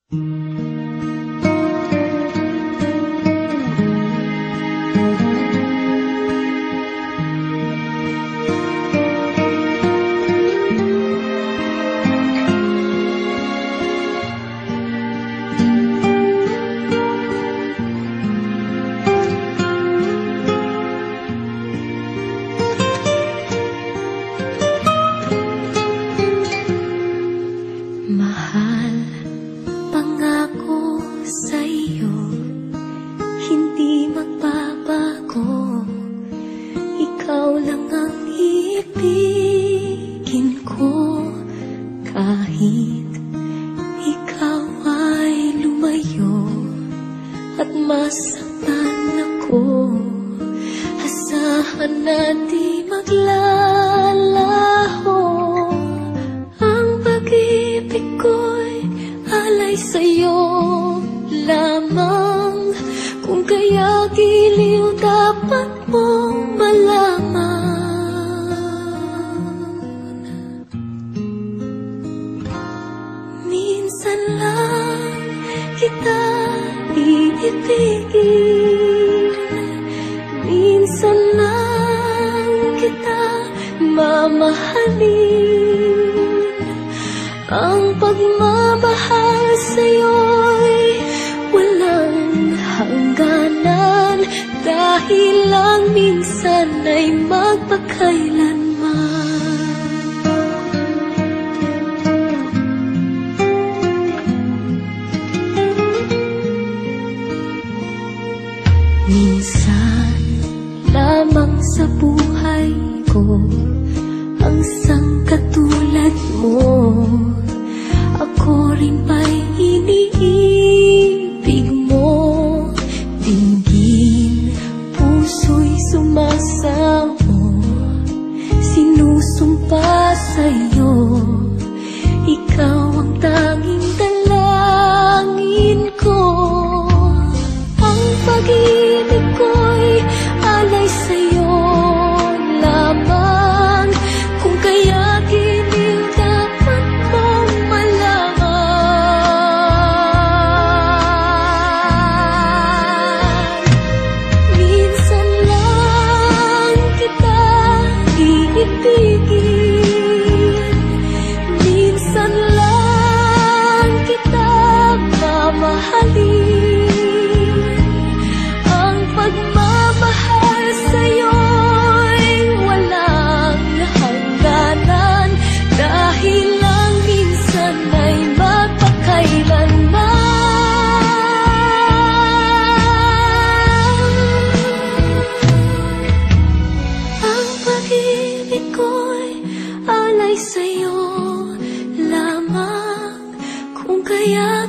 Mahal, pangako sa'yo, hindi magbabago. Ikaw lang ang ibigin ko. Kahit ikaw ay lumayo at masaktan ako, asahan na di maglalaho. Ang pag-ibig ko'y alay sa'yo lamang, kung kaya giliw dapat mong malaman. Minsan lang kita iibigin, minsan lang kita mamahalin. Ang pagmamahal sa'yo'y walang hangganan, dahil lang minsan ay magpakailanman. Minsan lamang sa buhay ko ang isang katulad mo. Ako rin ba'y iniibig mo? Dinggin, puso'y sumasamo, sinusumpa sa'yo. Ikaw ang tanging dalangin ko. Ang pag-ibig ko'y alay sa'yo lamang, kung kaya giliw dapat mong malaman. Minsan lang kita iibigin, minsan lang kita mamahalin. Ang pagmamahal sa'yo'y walang hangganan, dahil lang minsan ay magpakailanman. Ang pag-ibig ko'y alay sa'yo lamang, kung kaya